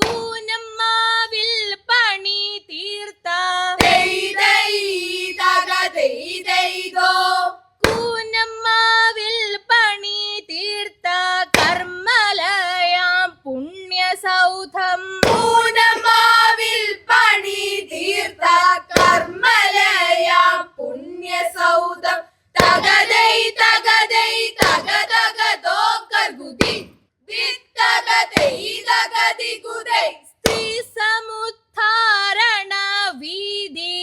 കൂനമ്മാവിൽ പണി തീർത്ത കൂനമ്മാവിൽ പണി തീർത്ത കർമ്മലയാം പുണ്യസൗധം കൂനമ്മാവിൽ പണി തീർത്ത കർമ്മലയാം പുണ്യസൗധം തകതൈ തകതൈ തകതകതോ കർഗുതി ദിത്തകതൈ തകതികുതൈ സ്ത്രീ സമുദ്ധാരണ വീതി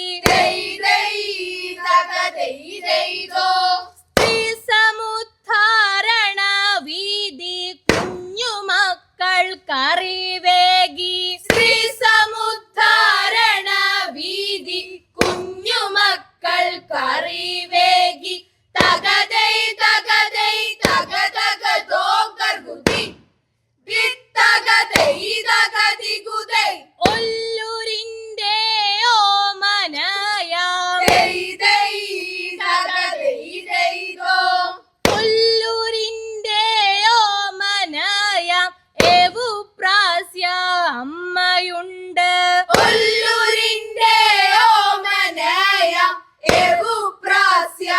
സ്ത്രീ സമുദ്ധാരണ വീതി കുഞ്ഞുമക്കൾക്കറിവേകി ശ്രീ സമുദ്ധാരണ വീതി കുഞ്ഞുമക്കൾക്കറിവേകി തകതൈ തകതൈ തകതകതോ കർഗുതി ദിത്തകതൈ തകതികുതൈ ഒല്ലൂരിന്റെ ഓമനയാം ഒല്ലൂരിന്റെ ഓമനയാം ഏവുപ്രാസ്യ അമ്മയുണ്ട് ഒല്ലൂരിന്റെ ഓമനയാം ഏവുപ്രാസ്യ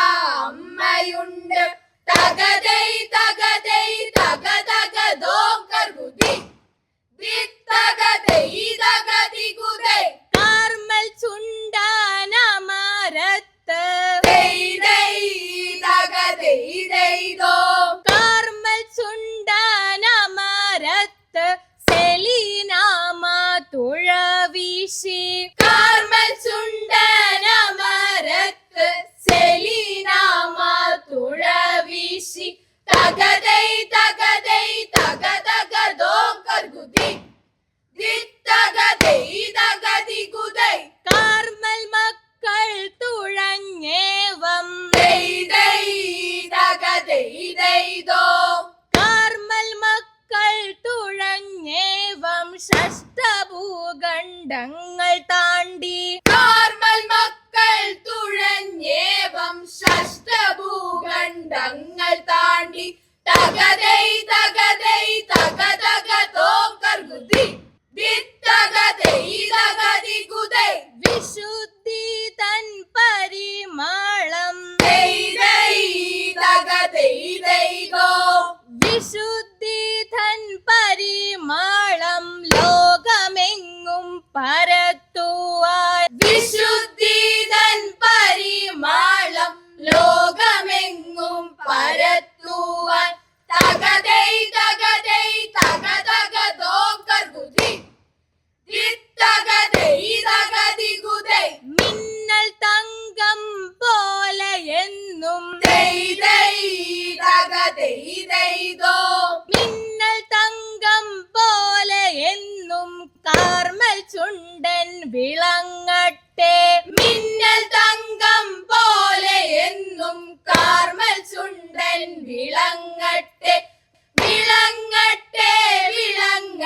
അമ്മയുണ്ട് തകതൈ തകതൈ തകതകതോ കർഗുതി ദിത്തകതൈ തകതികുതൈ കാർമൽ ചുണ്ടനമരത്ത് കാർമൽ ചുണ്ടനമരത്ത് സെലീനാമ തുഴവീശി കാർമൽ ചുണ്ടനമരത്ത് സെലീനാമ തുഴവീശി തകതൈ തകതൈ തകതകതോ കർഗുതി ദിത്തകതൈ തകതികുതൈ കാർമൽ മക്കൾ തുഴഞ്ഞേവം കാർമൽ മക്കൾ തുഴഞ്ഞേവം ഷഷ്ടഭൂഖണ്ഡങ്ങൾ താണ്ടി കാർമൽ മക്കൾ തുഴഞ്ഞേവം ഷഷ്ടഭൂഖണ്ഡങ്ങൾ താണ്ടി തകതൈ തകതൈ തകതകതോ കർഗുതി ദിത്തകതൈ തകതികുതൈ വിശുദ്ധി തൻ പരിമളം വിശുദ്ധി തൻ പരിമളം ലോകമെങ്ങും പരത്തുവാൻ വിശുദ്ധി തൻ പരിമളം ലോകമെങ്ങും പരത്തുവാൻ തകതൈ തകതൈ തകതകതോ കർഗുതി ദിത്തകതൈ തകതികുതൈ മിന്നൽ തങ്കം പോലെ എന്നും മിന്നൽ തങ്കം പോലെ എന്നും കാർമൽ ചുണ്ടൻ വിളങ്ങട്ടെ മിന്നൽ തങ്കം പോലെ എന്നും കാർമൽ ചുണ്ടൻ വിളങ്ങട്ടെ വിളങ്ങട്ടെ വിളങ്ങ